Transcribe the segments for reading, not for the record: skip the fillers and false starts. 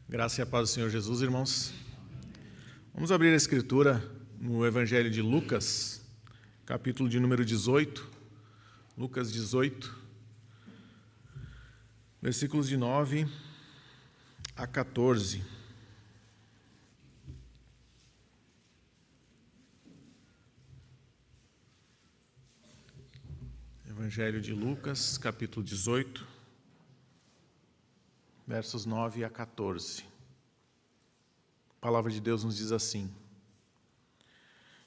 Graça e a paz do Senhor Jesus, irmãos. Vamos abrir a Escritura no Evangelho de Lucas, capítulo de número 18. Lucas 18, versículos de 9 a 14. Evangelho de Lucas, capítulo 18. Versos 9 a 14. A palavra de Deus nos diz assim: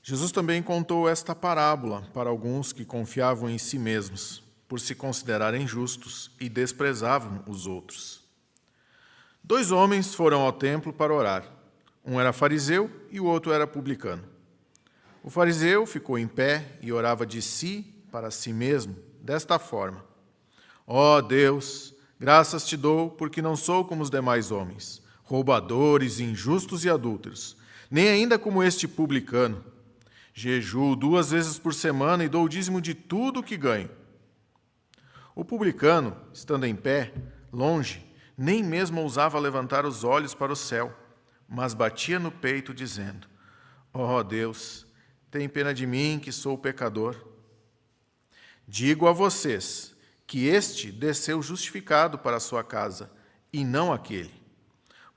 Jesus também contou esta parábola para alguns que confiavam em si mesmos, por se considerarem justos, e desprezavam os outros. 2 homens foram ao templo para orar. Um era fariseu e o outro era publicano. O fariseu ficou em pé e orava de si para si mesmo, desta forma: Ó Deus, graças te dou, porque não sou como os demais homens, roubadores, injustos e adúlteros, nem ainda como este publicano. Jejuo 2 vezes por semana e dou o dízimo de tudo o que ganho. O publicano, estando em pé, longe, nem mesmo ousava levantar os olhos para o céu, mas batia no peito, dizendo: Ó Deus, tem pena de mim, que sou pecador. Digo a vocês que este desceu justificado para a sua casa, e não aquele.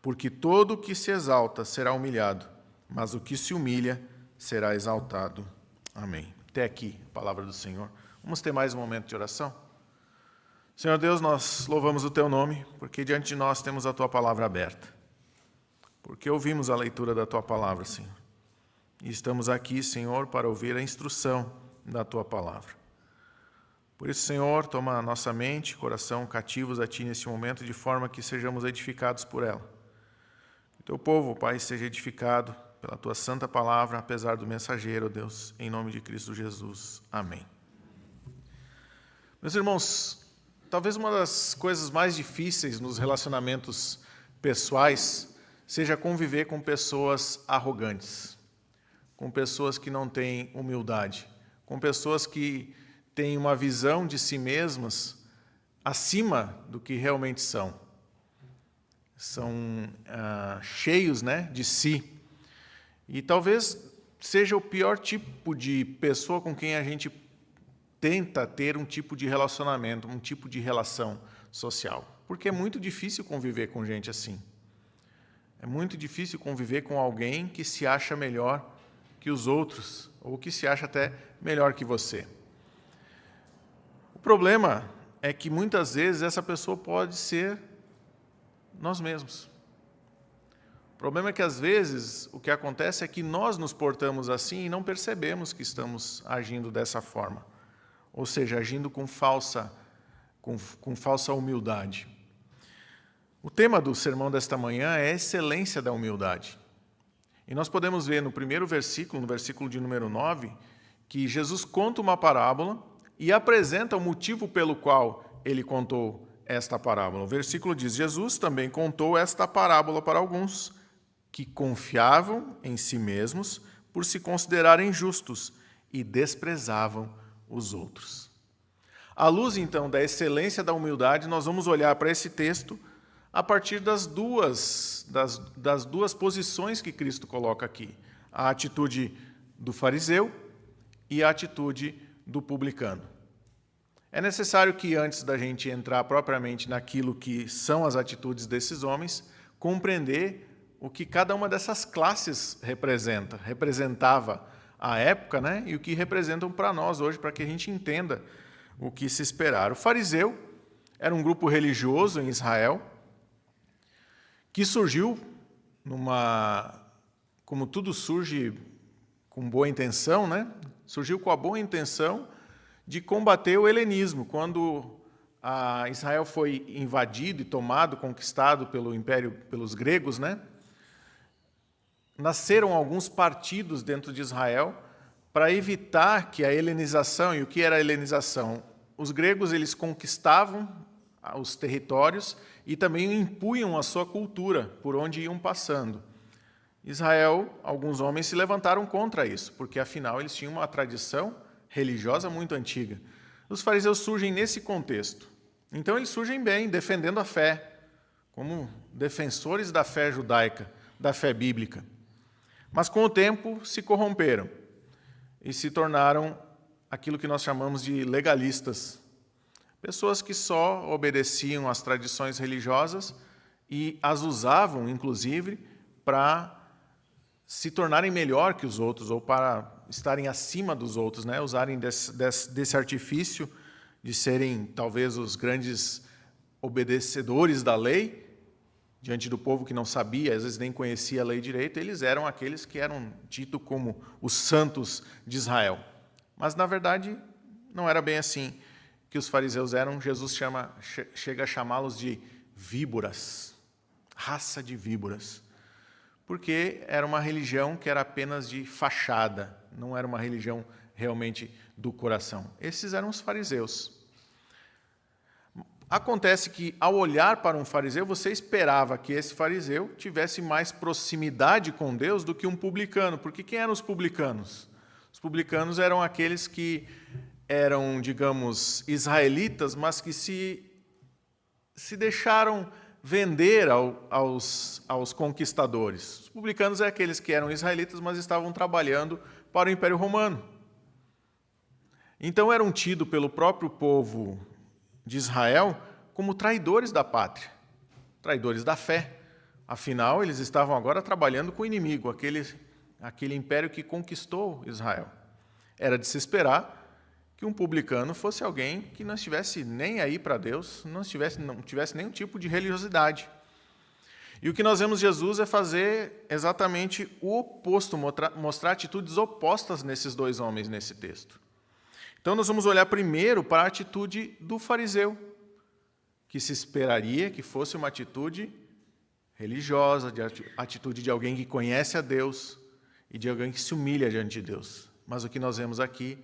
Porque todo o que se exalta será humilhado, mas o que se humilha será exaltado. Amém. Até aqui, a palavra do Senhor. Vamos ter mais um momento de oração? Senhor Deus, nós louvamos o Teu nome, porque diante de nós temos a Tua palavra aberta. Porque ouvimos a leitura da Tua palavra, Senhor. E estamos aqui, Senhor, para ouvir a instrução da Tua palavra. Por isso, Senhor, toma a nossa mente e coração cativos a Ti nesse momento, de forma que sejamos edificados por ela. Que o Teu povo, Pai, seja edificado pela Tua santa palavra, apesar do mensageiro, Deus, em nome de Cristo Jesus. Amém. Meus irmãos, talvez uma das coisas mais difíceis nos relacionamentos pessoais seja conviver com pessoas arrogantes, com pessoas que não têm humildade, com pessoas que têm uma visão de si mesmas acima do que realmente são. São cheios, de si. E talvez seja o pior tipo de pessoa com quem a gente tenta ter um tipo de relacionamento, um tipo de relação social. Porque é muito difícil conviver com gente assim. É muito difícil conviver com alguém que se acha melhor que os outros, ou que se acha até melhor que você. O problema é que muitas vezes essa pessoa pode ser nós mesmos. O problema é que às vezes o que acontece é que nós nos portamos assim e não percebemos que estamos agindo dessa forma. Ou seja, agindo com falsa humildade. O tema do sermão desta manhã é a excelência da humildade. E nós podemos ver no primeiro versículo, no versículo de número 9, que Jesus conta uma parábola e apresenta o motivo pelo qual ele contou esta parábola. O versículo diz: Jesus também contou esta parábola para alguns que confiavam em si mesmos por se considerarem justos e desprezavam os outros. À luz, então, da excelência da humildade, nós vamos olhar para esse texto a partir das duas posições que Cristo coloca aqui: a atitude do fariseu e a atitude do publicano. É necessário que, antes da gente entrar propriamente naquilo que são as atitudes desses homens, compreender o que cada uma dessas classes representava à época, e o que representam para nós hoje, para que a gente entenda o que se esperar. O fariseu era um grupo religioso em Israel que surgiu como tudo surge com boa intenção, surgiu com a boa intenção de combater o helenismo. Quando Israel foi invadido e tomado, conquistado pelo império, pelos gregos, nasceram alguns partidos dentro de Israel para evitar que a helenização. E o que era a helenização? Os gregos, eles conquistavam os territórios e também impunham a sua cultura por onde iam passando. Israel, alguns homens se levantaram contra isso, porque afinal eles tinham uma tradição religiosa muito antiga. Os fariseus surgem nesse contexto. Então eles surgem bem, defendendo a fé, como defensores da fé judaica, da fé bíblica. Mas com o tempo se corromperam e se tornaram aquilo que nós chamamos de legalistas. Pessoas que só obedeciam às tradições religiosas e as usavam, inclusive, para se tornarem melhor que os outros ou para estarem acima dos outros, né? Usarem desse artifício de serem talvez os grandes obedecedores da lei, diante do povo que não sabia, às vezes nem conhecia a lei direito. Eles eram aqueles que eram ditos como os santos de Israel. Mas, na verdade, não era bem assim que os fariseus eram. Jesus chega a chamá-los de víboras, raça de víboras, porque era uma religião que era apenas de fachada, não era uma religião realmente do coração. Esses eram os fariseus. Acontece que, ao olhar para um fariseu, você esperava que esse fariseu tivesse mais proximidade com Deus do que um publicano. Porque quem eram os publicanos? Os publicanos eram aqueles que eram, digamos, israelitas, mas que se deixaram vender aos conquistadores. Os publicanos eram aqueles que eram israelitas, mas estavam trabalhando para o Império Romano. Então eram tidos pelo próprio povo de Israel como traidores da pátria, traidores da fé. Afinal, eles estavam agora trabalhando com o inimigo, aquele império que conquistou Israel. Era de se esperar que um publicano fosse alguém que não estivesse nem aí para Deus, não tivesse nenhum tipo de religiosidade. E o que nós vemos Jesus é fazer exatamente o oposto, mostrar atitudes opostas nesses dois homens nesse texto. Então nós vamos olhar primeiro para a atitude do fariseu, que se esperaria que fosse uma atitude religiosa, atitude de alguém que conhece a Deus e de alguém que se humilha diante de Deus. Mas o que nós vemos aqui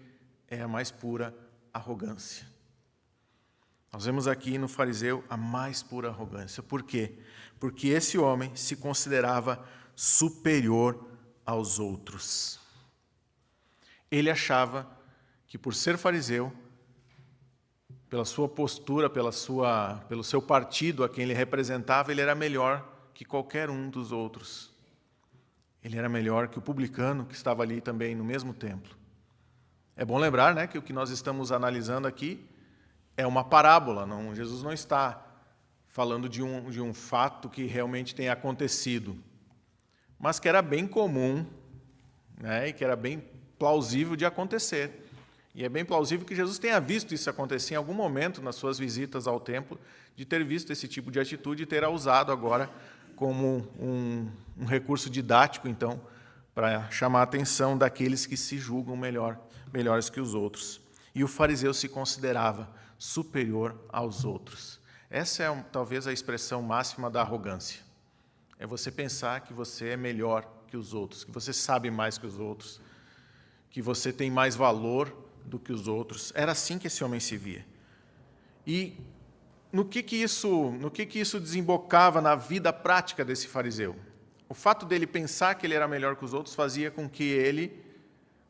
é a mais pura arrogância. Nós vemos aqui no fariseu a mais pura arrogância. Por quê? Porque esse homem se considerava superior aos outros. Ele achava que, por ser fariseu, pela sua postura, pelo seu partido a quem ele representava, ele era melhor que qualquer um dos outros. Ele era melhor que o publicano que estava ali também no mesmo templo. É bom lembrar, né, que o que nós estamos analisando aqui é uma parábola. Jesus não está falando de um fato que realmente tenha acontecido, mas que era bem comum, né, e que era bem plausível de acontecer. E é bem plausível que Jesus tenha visto isso acontecer em algum momento nas suas visitas ao templo, de ter visto esse tipo de atitude e ter a usado agora como um recurso didático, então, para chamar a atenção daqueles que se julgam melhores que os outros. E o fariseu se considerava superior aos outros. Essa é talvez a expressão máxima da arrogância. É você pensar que você é melhor que os outros, que você sabe mais que os outros, que você tem mais valor do que os outros. Era assim que esse homem se via. E no que isso desembocava na vida prática desse fariseu? O fato dele pensar que ele era melhor que os outros fazia com que ele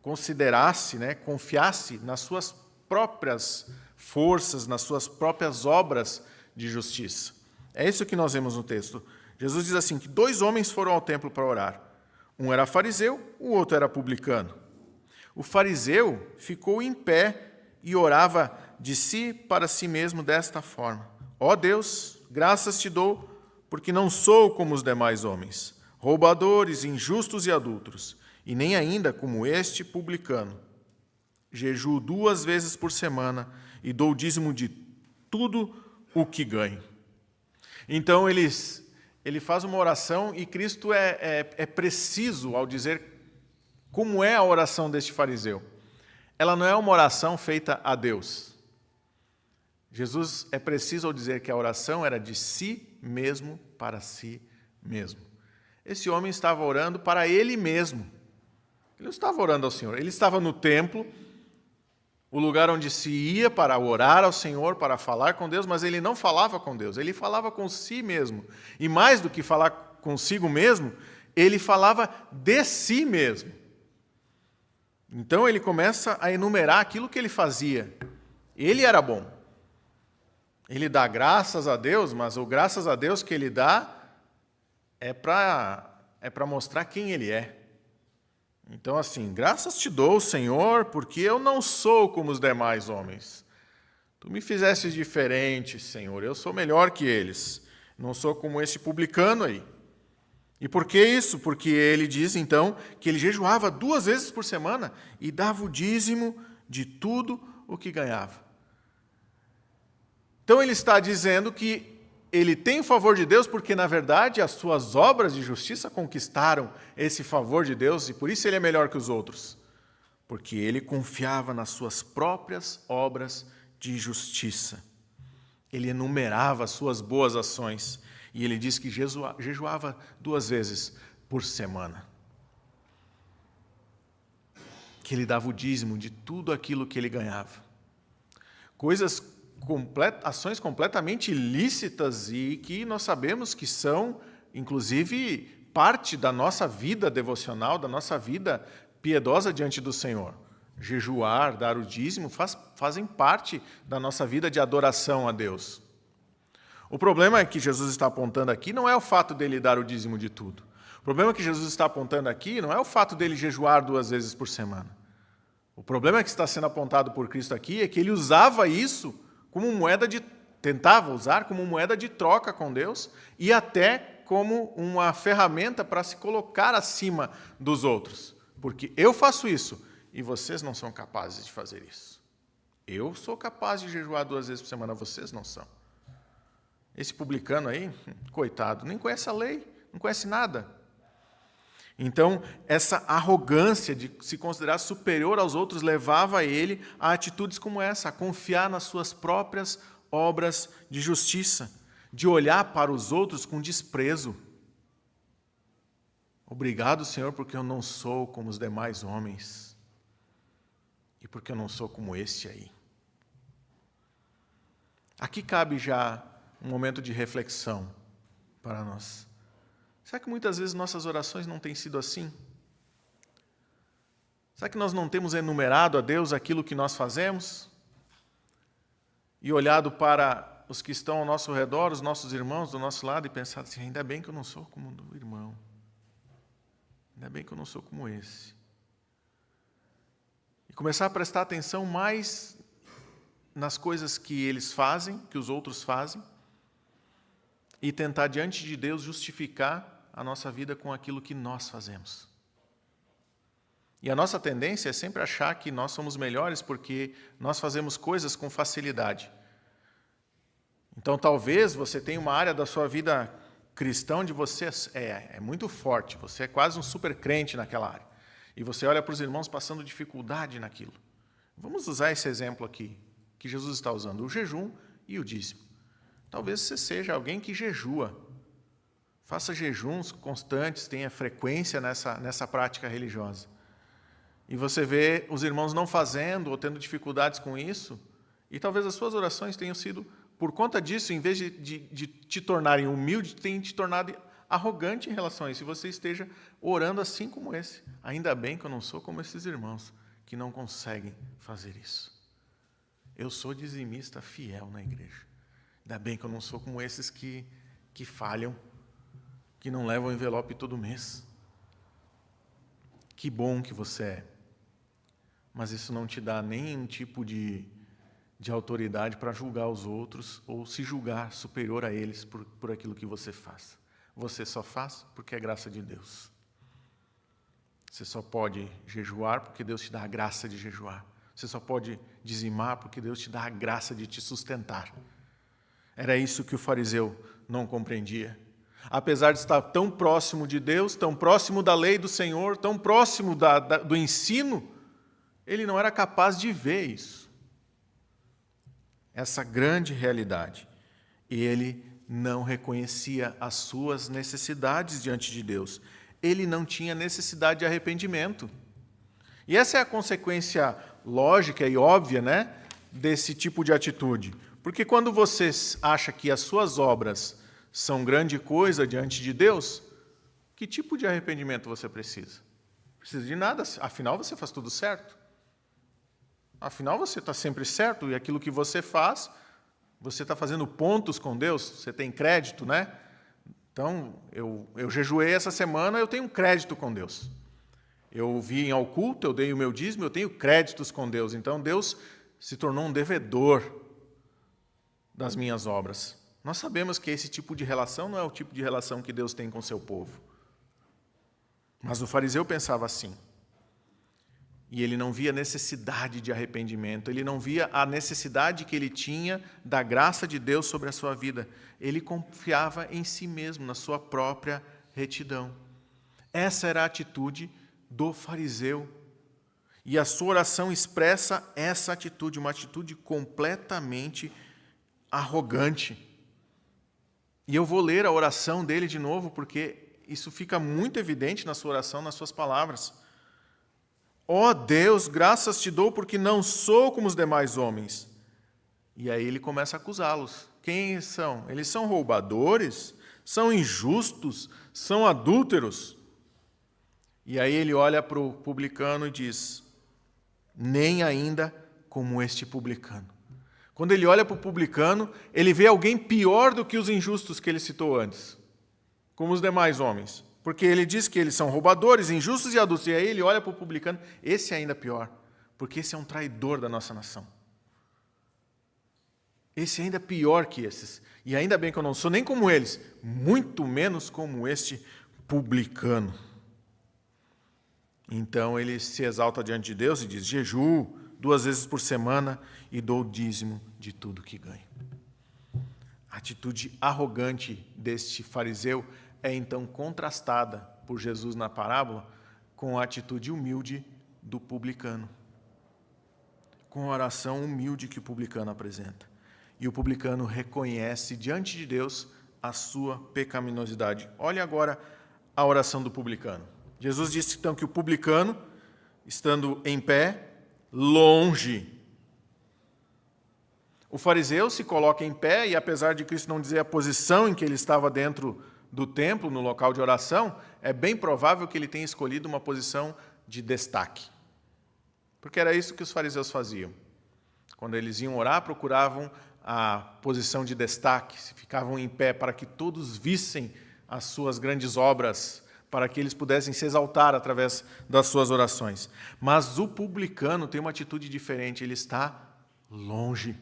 considerasse, né, confiasse nas suas próprias forças, nas suas próprias obras de justiça. É isso que nós vemos no texto. Jesus diz assim, que 2 homens foram ao templo para orar. Um era fariseu, o outro era publicano. O fariseu ficou em pé e orava de si para si mesmo desta forma: ó Deus, graças te dou, porque não sou como os demais homens, roubadores, injustos e adúlteros, e nem ainda como este publicano. Jejuo 2 vezes por semana e dou o dízimo de tudo o que ganho. Então ele faz uma oração e Cristo é preciso ao dizer como é a oração deste fariseu. Ela não é uma oração feita a Deus. Jesus é preciso ao dizer que a oração era de si mesmo para si mesmo. Esse homem estava orando para ele mesmo. Ele não estava orando ao Senhor. Ele estava no templo, o lugar onde se ia para orar ao Senhor, para falar com Deus, mas ele não falava com Deus, ele falava com si mesmo. E mais do que falar consigo mesmo, ele falava de si mesmo. Então ele começa a enumerar aquilo que ele fazia. Ele era bom. Ele dá graças a Deus, mas o graças a Deus que ele dá é para mostrar quem ele é. Então, assim, graças te dou, Senhor, porque eu não sou como os demais homens. Tu me fizeste diferente, Senhor, eu sou melhor que eles. Não sou como esse publicano aí. E por que isso? Porque ele diz, então, que ele jejuava 2 vezes por semana e dava o dízimo de tudo o que ganhava. Então, ele está dizendo que ele tem o favor de Deus porque, na verdade, as suas obras de justiça conquistaram esse favor de Deus e por isso ele é melhor que os outros. Porque ele confiava nas suas próprias obras de justiça. Ele enumerava as suas boas ações e ele diz que jejuava 2 vezes por semana. Que ele dava o dízimo de tudo aquilo que ele ganhava. Ações completamente ilícitas e que nós sabemos que são, inclusive, parte da nossa vida devocional, da nossa vida piedosa diante do Senhor. Jejuar, dar o dízimo, fazem parte da nossa vida de adoração a Deus. O problema que Jesus está apontando aqui não é o fato dele dar o dízimo de tudo. O problema que Jesus está apontando aqui não é o fato dele jejuar 2 vezes por semana. O problema que está sendo apontado por Cristo aqui é que ele usava isso tentava usar como moeda de troca com Deus e até como uma ferramenta para se colocar acima dos outros. Porque eu faço isso e vocês não são capazes de fazer isso. Eu sou capaz de jejuar 2 vezes por semana, vocês não são. Esse publicano aí, coitado, nem conhece a lei, não conhece nada. Então, essa arrogância de se considerar superior aos outros levava ele a atitudes como essa, a confiar nas suas próprias obras de justiça, de olhar para os outros com desprezo. Obrigado, Senhor, porque eu não sou como os demais homens e porque eu não sou como este aí. Aqui cabe já um momento de reflexão para nós. Será que muitas vezes nossas orações não têm sido assim? Será que nós não temos enumerado a Deus aquilo que nós fazemos? E olhado para os que estão ao nosso redor, os nossos irmãos do nosso lado, e pensado assim, ainda bem que eu não sou como o irmão. Ainda bem que eu não sou como esse. E começar a prestar atenção mais nas coisas que eles fazem, que os outros fazem, e tentar diante de Deus justificar a nossa vida com aquilo que nós fazemos. E a nossa tendência é sempre achar que nós somos melhores porque nós fazemos coisas com facilidade. Então, talvez você tenha uma área da sua vida cristã onde você é muito forte, você é quase um super crente naquela área. E você olha para os irmãos passando dificuldade naquilo. Vamos usar esse exemplo aqui, que Jesus está usando, o jejum e o dízimo. Talvez você seja alguém que jejua. Faça jejuns constantes, tenha frequência nessa prática religiosa. E você vê os irmãos não fazendo ou tendo dificuldades com isso, e talvez as suas orações tenham sido, por conta disso, em vez de te tornarem humilde, tenham te tornado arrogante em relação a isso, e você esteja orando assim como esse. Ainda bem que eu não sou como esses irmãos, que não conseguem fazer isso. Eu sou dizimista fiel na igreja. Ainda bem que eu não sou como esses que falham, que não levam envelope todo mês. Que bom que você é. Mas isso não te dá nenhum tipo de autoridade para julgar os outros ou se julgar superior a eles por aquilo que você faz. Você só faz porque é graça de Deus. Você só pode jejuar porque Deus te dá a graça de jejuar. Você só pode dizimar porque Deus te dá a graça de te sustentar. Era isso que o fariseu não compreendia. Apesar de estar tão próximo de Deus, tão próximo da lei do Senhor, tão próximo do ensino, ele não era capaz de ver isso. Essa grande realidade. Ele não reconhecia as suas necessidades diante de Deus. Ele não tinha necessidade de arrependimento. E essa é a consequência lógica e óbvia, né, desse tipo de atitude. Porque quando você acha que as suas obras são grande coisa diante de Deus, que tipo de arrependimento você precisa? Precisa de nada, afinal você faz tudo certo. Afinal você está sempre certo e aquilo que você faz Você está fazendo pontos com Deus? Você tem crédito, né? Então, eu jejuei essa semana, eu tenho crédito com Deus. Eu vim ao culto, eu dei o meu dízimo, eu tenho créditos com Deus. Então, Deus se tornou um devedor das minhas obras. Nós sabemos que esse tipo de relação não é o tipo de relação que Deus tem com o seu povo. Mas o fariseu pensava assim. E ele não via necessidade de arrependimento, ele não via a necessidade que ele tinha da graça de Deus sobre a sua vida. Ele confiava em si mesmo, na sua própria retidão. Essa era a atitude do fariseu. E a sua oração expressa essa atitude, uma atitude completamente arrogante. E eu vou ler a oração dele de novo, porque isso fica muito evidente na sua oração, nas suas palavras. Ó Deus, graças te dou porque não sou como os demais homens. E aí ele começa a acusá-los. Quem são? Eles são roubadores? São injustos? São adúlteros? E aí ele olha para o publicano e diz, nem ainda como este publicano. Quando ele olha para o publicano, ele vê alguém pior do que os injustos que ele citou antes, como os demais homens. Porque ele diz que eles são roubadores, injustos e adultos. E aí ele olha para o publicano, esse é ainda pior, porque esse é um traidor da nossa nação. Esse é ainda pior que esses. E ainda bem que eu não sou nem como eles, muito menos como este publicano. Então ele se exalta diante de Deus e diz, jejuo 2 vezes por semana e dou o dízimo de tudo que ganho. A atitude arrogante deste fariseu é então contrastada por Jesus na parábola com a atitude humilde do publicano, com a oração humilde que o publicano apresenta. E o publicano reconhece diante de Deus a sua pecaminosidade. Olha agora a oração do publicano. Jesus disse então que o publicano, estando em pé, longe. O fariseu se coloca em pé e, apesar de Cristo não dizer a posição em que ele estava dentro do templo, no local de oração, é bem provável que ele tenha escolhido uma posição de destaque. Porque era isso que os fariseus faziam. Quando eles iam orar, procuravam a posição de destaque, ficavam em pé para que todos vissem as suas grandes obras, para que eles pudessem se exaltar através das suas orações. Mas o publicano tem uma atitude diferente, ele está longe.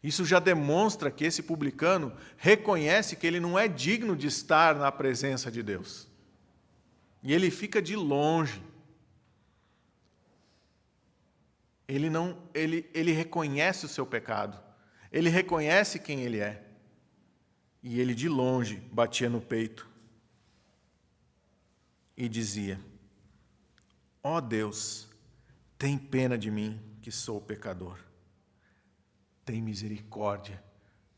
Isso já demonstra que esse publicano reconhece que ele não é digno de estar na presença de Deus. E ele fica de longe. Ele reconhece o seu pecado. Ele reconhece quem ele é. E ele de longe batia no peito e dizia, ó Deus, tem pena de mim que sou pecador. Tem misericórdia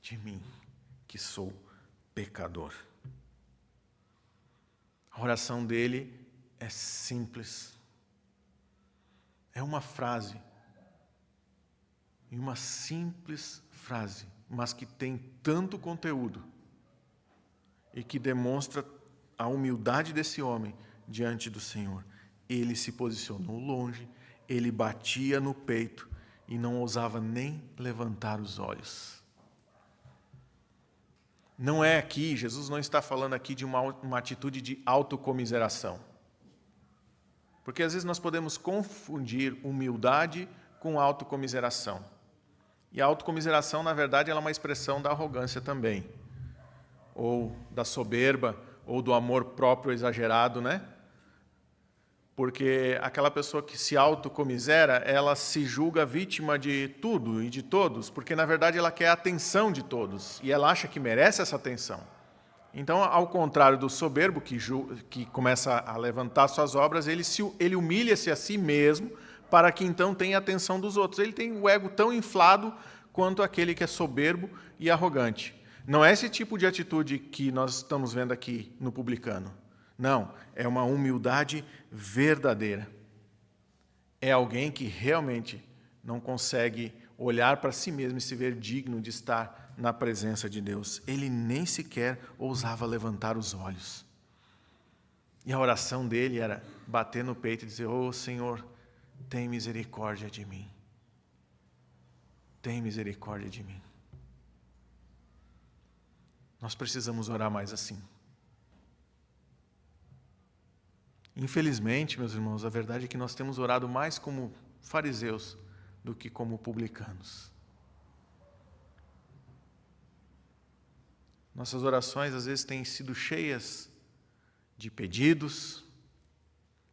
de mim, que sou pecador. A oração dele é simples. É uma frase. E uma simples frase, mas que tem tanto conteúdo e que demonstra a humildade desse homem diante do Senhor. Ele se posicionou longe, ele batia no peito, e não ousava nem levantar os olhos. Não é aqui, Jesus não está falando aqui de uma atitude de autocomiseração. Porque às vezes nós podemos confundir humildade com autocomiseração. E a autocomiseração, na verdade, ela é uma expressão da arrogância também. Ou da soberba, ou do amor próprio exagerado, né? Porque aquela pessoa que se autocomisera, ela se julga vítima de tudo e de todos, porque na verdade ela quer a atenção de todos, e ela acha que merece essa atenção. Então, ao contrário do soberbo, que começa a levantar suas obras, ele humilha-se a si mesmo, para que então tenha a atenção dos outros. Ele tem o ego tão inflado quanto aquele que é soberbo e arrogante. Não é esse tipo de atitude que nós estamos vendo aqui no publicano. Não, é uma humildade verdadeira. É alguém que realmente não consegue olhar para si mesmo e se ver digno de estar na presença de Deus. Ele nem sequer ousava levantar os olhos. E a oração dele era bater no peito e dizer, ô Senhor, tem misericórdia de mim. tem misericórdia de mim. Nós precisamos orar mais assim. Infelizmente, meus irmãos, a verdade é que nós temos orado mais como fariseus do que como publicanos. Nossas orações às vezes têm sido cheias de pedidos,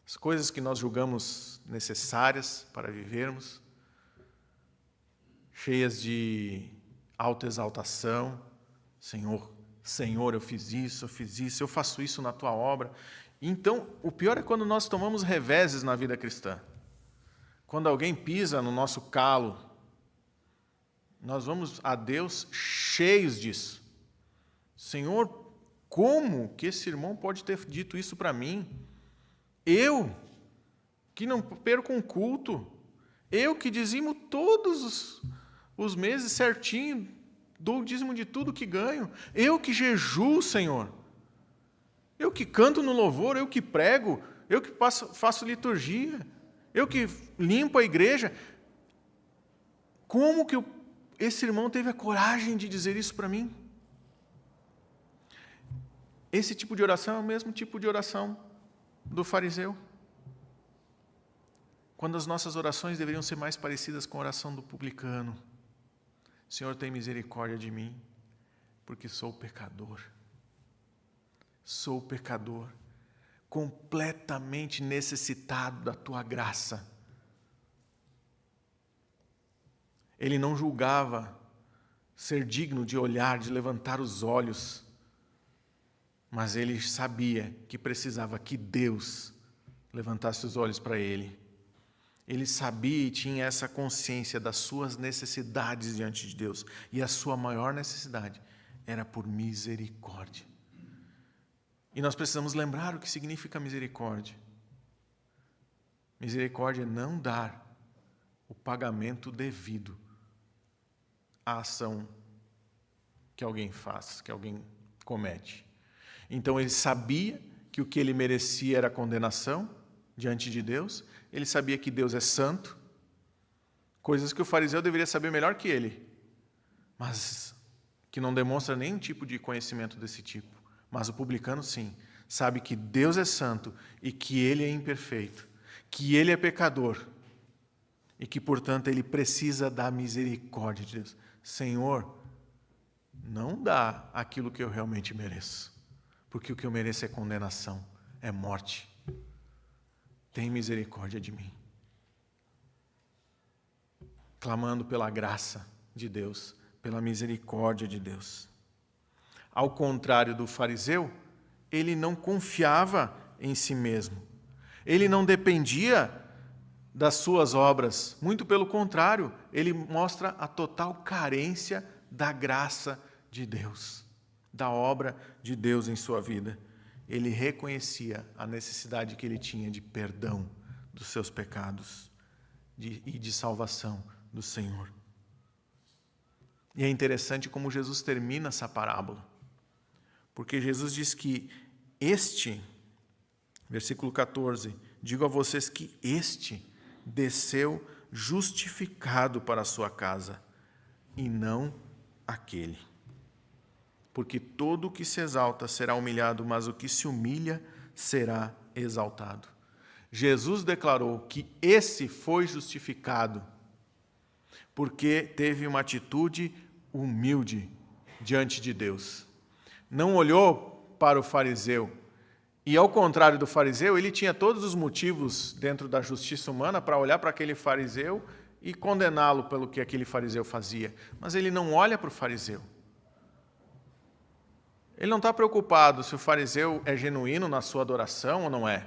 as coisas que nós julgamos necessárias para vivermos, cheias de autoexaltação. Senhor, eu fiz isso, eu faço isso na tua obra. Então, o pior é quando nós tomamos reveses na vida cristã. Quando alguém pisa no nosso calo, nós vamos a Deus cheios disso. Senhor, como que esse irmão pode ter dito isso para mim? Eu, que não perco um culto, eu que dizimo todos os meses certinho, dou o dízimo de tudo que ganho, eu que jejuo, Senhor, eu que canto no louvor, eu que prego, eu que faço liturgia, eu que limpo a igreja. Como que esse irmão teve a coragem de dizer isso para mim? Esse tipo de oração é o mesmo tipo de oração do fariseu. Quando as nossas orações deveriam ser mais parecidas com a oração do publicano. Senhor, tem misericórdia de mim, porque sou pecador. Sou pecador, completamente necessitado da tua graça. Ele não julgava ser digno de olhar, de levantar os olhos, mas ele sabia que precisava que Deus levantasse os olhos para ele. Ele sabia e tinha essa consciência das suas necessidades diante de Deus. E a sua maior necessidade era por misericórdia. E nós precisamos lembrar o que significa misericórdia. Misericórdia é não dar o pagamento devido à ação que alguém faz, que alguém comete. Então ele sabia que o que ele merecia era condenação diante de Deus. Ele sabia que Deus é santo, coisas que o fariseu deveria saber melhor que ele, mas que não demonstra nenhum tipo de conhecimento desse tipo. Mas o publicano, sim, sabe que Deus é santo e que ele é imperfeito, que ele é pecador e que, portanto, ele precisa da misericórdia de Deus. Senhor, não dá aquilo que eu realmente mereço, porque o que eu mereço é condenação, é morte. Tem misericórdia de mim. Clamando pela graça de Deus, pela misericórdia de Deus. Ao contrário do fariseu, ele não confiava em si mesmo. Ele não dependia das suas obras. Muito pelo contrário, ele mostra a total carência da graça de Deus, da obra de Deus em sua vida. Ele reconhecia a necessidade que ele tinha de perdão dos seus pecados e de salvação do Senhor. E é interessante como Jesus termina essa parábola, porque Jesus diz que versículo 14, digo a vocês que este desceu justificado para a sua casa, e não aquele. Porque todo o que se exalta será humilhado, mas o que se humilha será exaltado. Jesus declarou que esse foi justificado porque teve uma atitude humilde diante de Deus. Não olhou para o fariseu. E ao contrário do fariseu, ele tinha todos os motivos dentro da justiça humana para olhar para aquele fariseu e condená-lo pelo que aquele fariseu fazia. Mas ele não olha para o fariseu. Ele não está preocupado se o fariseu é genuíno na sua adoração ou não é.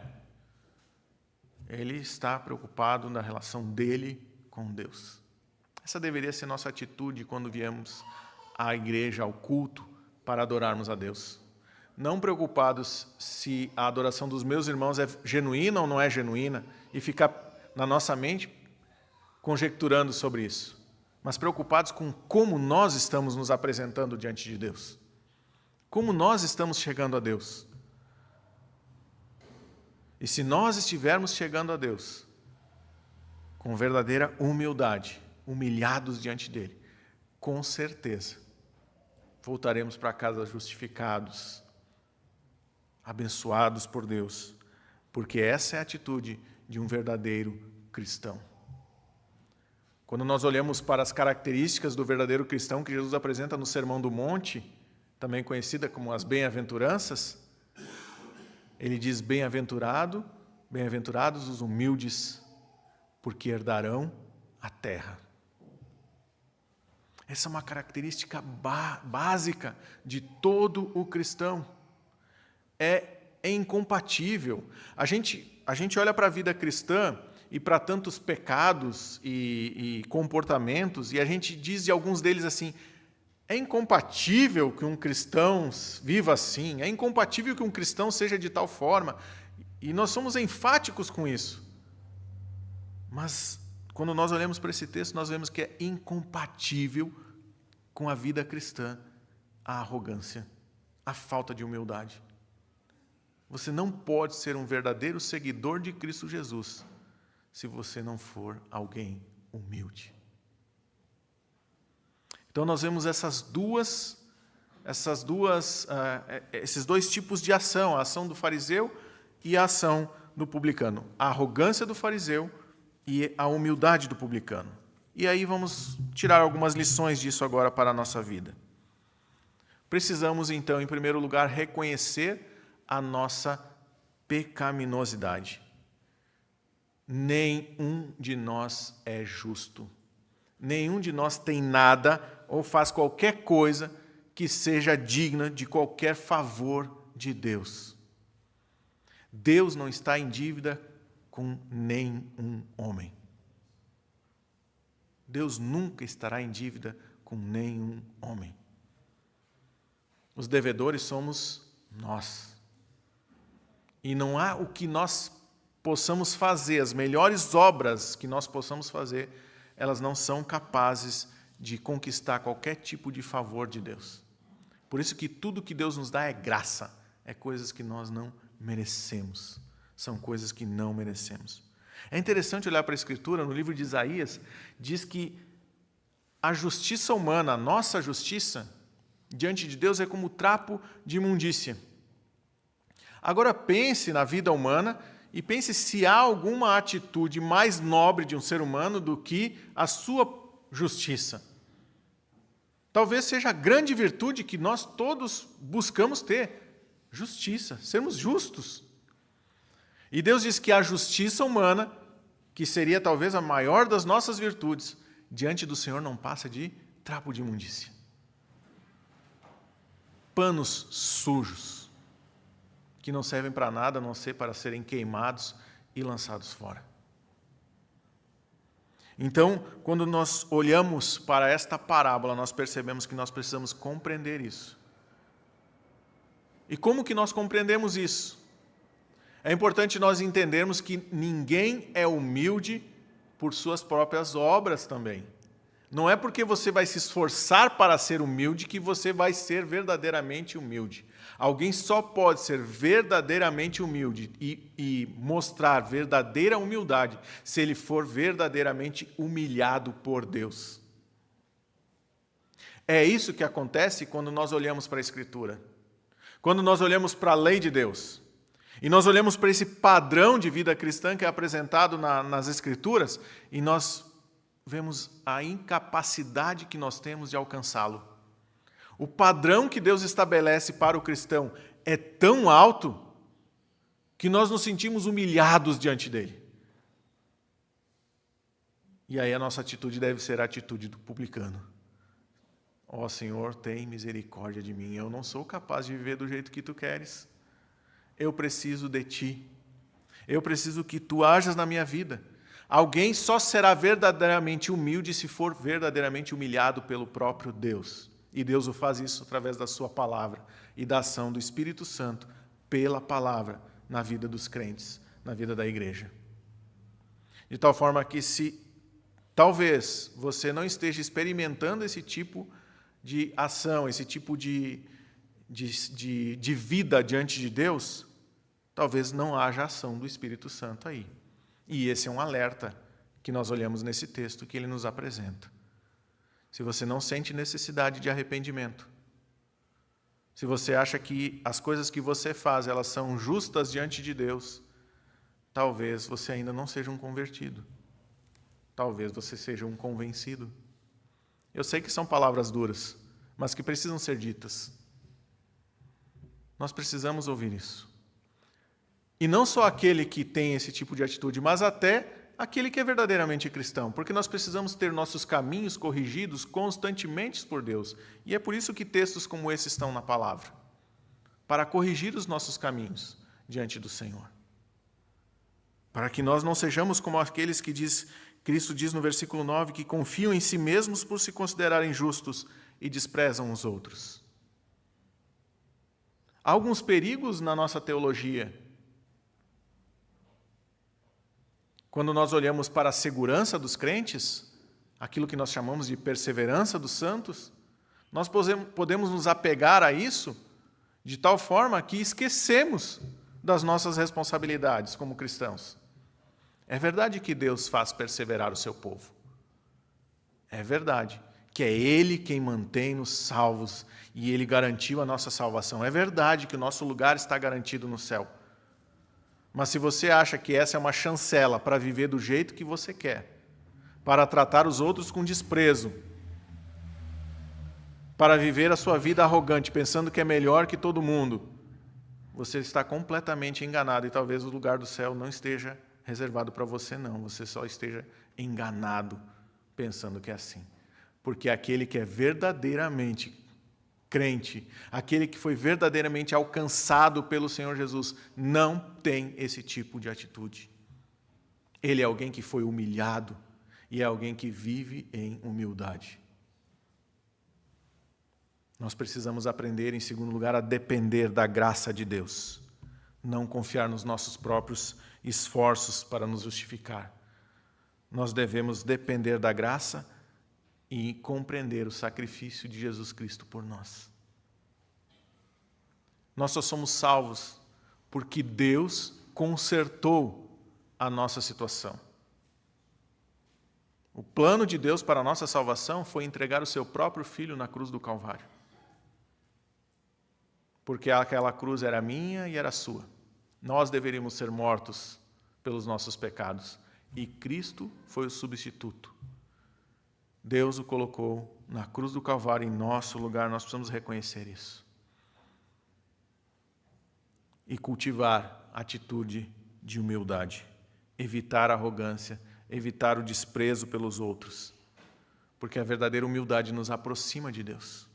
Ele está preocupado na relação dele com Deus. Essa deveria ser nossa atitude quando viemos à igreja, ao culto, para adorarmos a Deus. Não preocupados se a adoração dos meus irmãos é genuína ou não é genuína e ficar na nossa mente conjecturando sobre isso, mas preocupados com como nós estamos nos apresentando diante de Deus. Como nós estamos chegando a Deus. E se nós estivermos chegando a Deus com verdadeira humildade, humilhados diante dele, com certeza voltaremos para casa justificados, abençoados por Deus, porque essa é a atitude de um verdadeiro cristão. Quando nós olhamos para as características do verdadeiro cristão que Jesus apresenta no Sermão do Monte, também conhecida como as bem-aventuranças, ele diz: bem-aventurado, bem-aventurados os humildes, porque herdarão a terra. Essa é uma característica básica de todo o cristão. É incompatível. A gente olha para a vida cristã e para tantos pecados e comportamentos, e a gente diz de alguns deles assim: é incompatível que um cristão viva assim, é incompatível que um cristão seja de tal forma, e nós somos enfáticos com isso. Mas, quando nós olhamos para esse texto, nós vemos que é incompatível com a vida cristã a arrogância, a falta de humildade. Você não pode ser um verdadeiro seguidor de Cristo Jesus se você não for alguém humilde. Então nós vemos esses dois tipos de ação, a ação do fariseu e a ação do publicano. A arrogância do fariseu e a humildade do publicano. E aí vamos tirar algumas lições disso agora para a nossa vida. Precisamos, então, em primeiro lugar, reconhecer a nossa pecaminosidade. Nenhum de nós é justo. Nenhum de nós tem nada ou faz qualquer coisa que seja digna de qualquer favor de Deus. Deus não está em dívida com nenhum homem. Deus nunca estará em dívida com nenhum homem. Os devedores somos nós. E não há o que nós possamos fazer, as melhores obras que nós possamos fazer, elas não são capazes de conquistar qualquer tipo de favor de Deus. Por isso que tudo que Deus nos dá é graça, é coisas que nós não merecemos, são coisas que não merecemos. É interessante olhar para a Escritura, no livro de Isaías, diz que a justiça humana, a nossa justiça, diante de Deus é como trapo de imundícia. Agora pense na vida humana e pense se há alguma atitude mais nobre de um ser humano do que a sua justiça. Talvez seja a grande virtude que nós todos buscamos ter, justiça, sermos justos. E Deus diz que a justiça humana, que seria talvez a maior das nossas virtudes, diante do Senhor não passa de trapo de imundícia. Panos sujos, que não servem para nada a não ser para serem queimados e lançados fora. Então, quando nós olhamos para esta parábola, nós percebemos que nós precisamos compreender isso. E como que nós compreendemos isso? É importante nós entendermos que ninguém é humilde por suas próprias obras também. Não é porque você vai se esforçar para ser humilde que você vai ser verdadeiramente humilde. Alguém só pode ser verdadeiramente humilde e mostrar verdadeira humildade se ele for verdadeiramente humilhado por Deus. É isso que acontece quando nós olhamos para a Escritura. Quando nós olhamos para a lei de Deus. E nós olhamos para esse padrão de vida cristã que é apresentado nas Escrituras e nós vemos a incapacidade que nós temos de alcançá-lo. O padrão que Deus estabelece para o cristão é tão alto que nós nos sentimos humilhados diante dele. E aí a nossa atitude deve ser a atitude do publicano. Ó Senhor, tem misericórdia de mim, eu não sou capaz de viver do jeito que tu queres. Eu preciso de ti. Eu preciso que tu ajas na minha vida. Alguém só será verdadeiramente humilde se for verdadeiramente humilhado pelo próprio Deus. E Deus o faz isso através da sua palavra e da ação do Espírito Santo pela palavra na vida dos crentes, na vida da igreja. De tal forma que se talvez você não esteja experimentando esse tipo de ação, esse tipo de vida diante de Deus, talvez não haja ação do Espírito Santo aí. E esse é um alerta que nós olhamos nesse texto que ele nos apresenta. Se você não sente necessidade de arrependimento, se você acha que as coisas que você faz, elas são justas diante de Deus, talvez você ainda não seja um convertido. Talvez você seja um convencido. Eu sei que são palavras duras, mas que precisam ser ditas. Nós precisamos ouvir isso. E não só aquele que tem esse tipo de atitude, mas até aquele que é verdadeiramente cristão, porque nós precisamos ter nossos caminhos corrigidos constantemente por Deus. E é por isso que textos como esse estão na palavra, para corrigir os nossos caminhos diante do Senhor. Para que nós não sejamos como aqueles que Cristo diz no versículo 9, que confiam em si mesmos por se considerarem justos e desprezam os outros. Há alguns perigos na nossa teologia. Quando nós olhamos para a segurança dos crentes, aquilo que nós chamamos de perseverança dos santos, nós podemos nos apegar a isso de tal forma que esquecemos das nossas responsabilidades como cristãos. É verdade que Deus faz perseverar o seu povo. É verdade que é Ele quem mantém-nos salvos e Ele garantiu a nossa salvação. É verdade que o nosso lugar está garantido no céu. Mas se você acha que essa é uma chancela para viver do jeito que você quer, para tratar os outros com desprezo, para viver a sua vida arrogante, pensando que é melhor que todo mundo, você está completamente enganado e talvez o lugar do céu não esteja reservado para você, não. Você só esteja enganado pensando que é assim. Porque aquele que é verdadeiramente crente, aquele que foi verdadeiramente alcançado pelo Senhor Jesus, não tem esse tipo de atitude. Ele é alguém que foi humilhado e é alguém que vive em humildade. Nós precisamos aprender, em segundo lugar, a depender da graça de Deus, não confiar nos nossos próprios esforços para nos justificar. Nós devemos depender da graça e compreender o sacrifício de Jesus Cristo por nós. Nós só somos salvos porque Deus consertou a nossa situação. O plano de Deus para a nossa salvação foi entregar o seu próprio Filho na cruz do Calvário. Porque aquela cruz era minha e era sua. Nós deveríamos ser mortos pelos nossos pecados. E Cristo foi o substituto. Deus o colocou na cruz do Calvário em nosso lugar, nós precisamos reconhecer isso. E cultivar a atitude de humildade, evitar a arrogância, evitar o desprezo pelos outros, porque a verdadeira humildade nos aproxima de Deus.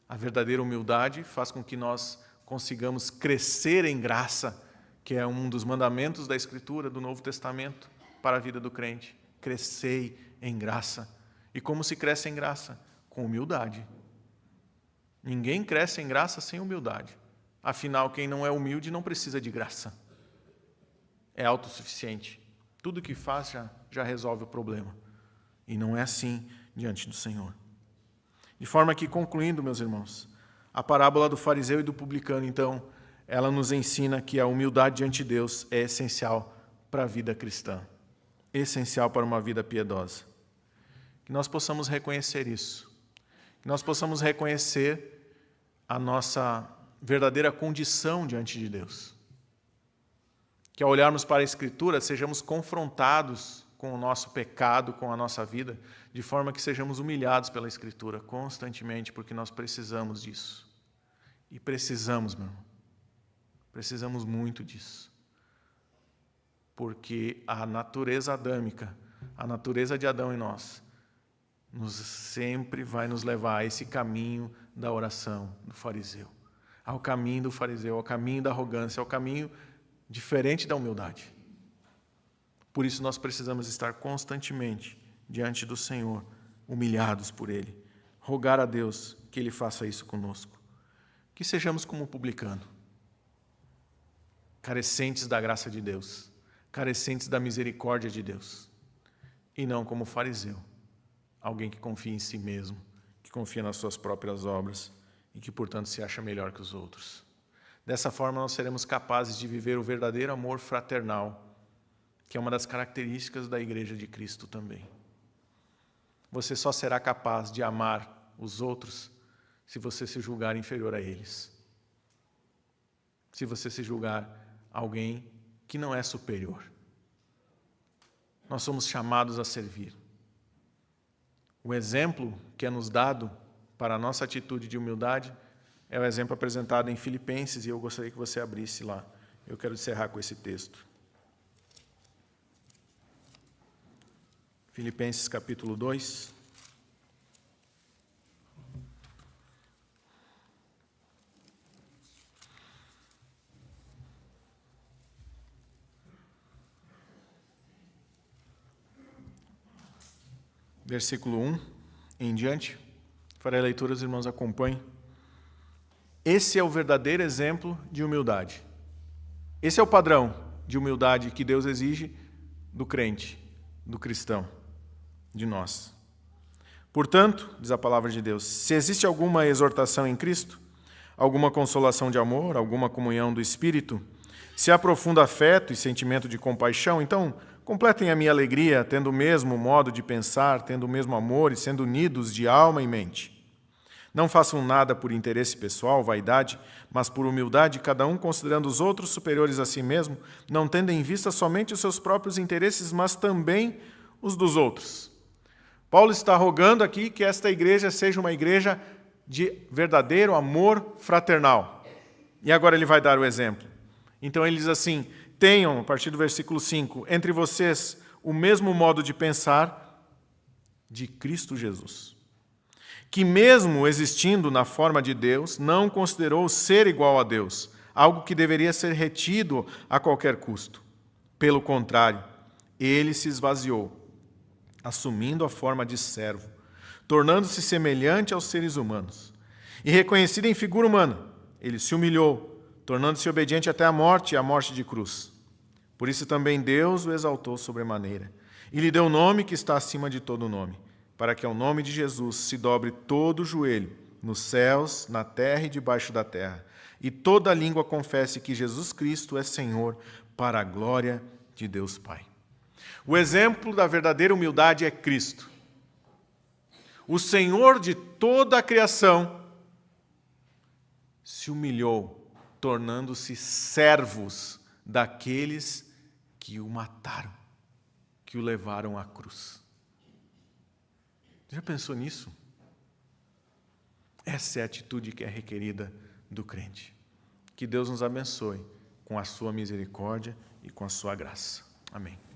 A verdadeira humildade faz com que nós consigamos crescer em graça, que é um dos mandamentos da Escritura, do Novo Testamento, para a vida do crente. Crescei em graça. E como se cresce em graça? Com humildade. Ninguém cresce em graça sem humildade. Afinal, quem não é humilde não precisa de graça. É autossuficiente. Tudo que faz já resolve o problema. E não é assim diante do Senhor. De forma que, concluindo, meus irmãos, a parábola do fariseu e do publicano, então, ela nos ensina que a humildade diante de Deus é essencial para a vida cristã. Essencial para uma vida piedosa. Que nós possamos reconhecer isso. Que nós possamos reconhecer a nossa verdadeira condição diante de Deus. Que ao olharmos para a Escritura, sejamos confrontados com o nosso pecado, com a nossa vida, de forma que sejamos humilhados pela Escritura constantemente, porque nós precisamos disso. E precisamos, meu irmão. Precisamos muito disso. Porque a natureza adâmica, a natureza de Adão em nós, sempre vai nos levar a esse caminho da oração do fariseu. Ao caminho do fariseu, ao caminho da arrogância, ao caminho diferente da humildade. Por isso nós precisamos estar constantemente diante do Senhor, humilhados por Ele. Rogar a Deus que Ele faça isso conosco. Que sejamos como o publicano, carecentes da graça de Deus, carecentes da misericórdia de Deus, e não como o fariseu, alguém que confia em si mesmo, que confia nas suas próprias obras e que, portanto, se acha melhor que os outros. Dessa forma, nós seremos capazes de viver o verdadeiro amor fraternal que é uma das características da Igreja de Cristo também. Você só será capaz de amar os outros se você se julgar inferior a eles. Se você se julgar alguém que não é superior. Nós somos chamados a servir. O exemplo que é nos dado para a nossa atitude de humildade é o exemplo apresentado em Filipenses, e eu gostaria que você abrisse lá. Eu quero encerrar com esse texto. Filipenses capítulo 2. Versículo 1 em diante. Farei a leitura, os irmãos acompanhem. Esse é o verdadeiro exemplo de humildade. Esse é o padrão de humildade que Deus exige do crente, do cristão, de nós. Portanto, diz a palavra de Deus, se existe alguma exortação em Cristo, alguma consolação de amor, alguma comunhão do Espírito, se há profundo afeto e sentimento de compaixão, então completem a minha alegria, tendo o mesmo modo de pensar, tendo o mesmo amor e sendo unidos de alma e mente. Não façam nada por interesse pessoal, vaidade, mas por humildade, cada um considerando os outros superiores a si mesmo, não tendo em vista somente os seus próprios interesses, mas também os dos outros. Paulo está rogando aqui que esta igreja seja uma igreja de verdadeiro amor fraternal. E agora ele vai dar o exemplo. Então ele diz assim, tenham, a partir do versículo 5, entre vocês o mesmo modo de pensar de Cristo Jesus, que mesmo existindo na forma de Deus, não considerou ser igual a Deus, algo que deveria ser retido a qualquer custo. Pelo contrário, ele se esvaziou, assumindo a forma de servo, tornando-se semelhante aos seres humanos. E reconhecido em figura humana, ele se humilhou, tornando-se obediente até a morte e a morte de cruz. Por isso também Deus o exaltou sobremaneira, e lhe deu o nome que está acima de todo nome, para que ao nome de Jesus se dobre todo o joelho, nos céus, na terra e debaixo da terra, e toda língua confesse que Jesus Cristo é Senhor, para a glória de Deus Pai. O exemplo da verdadeira humildade é Cristo. O Senhor de toda a criação se humilhou, tornando-se servos daqueles que o mataram, que o levaram à cruz. Já pensou nisso? Essa é a atitude que é requerida do crente. Que Deus nos abençoe com a sua misericórdia e com a sua graça. Amém.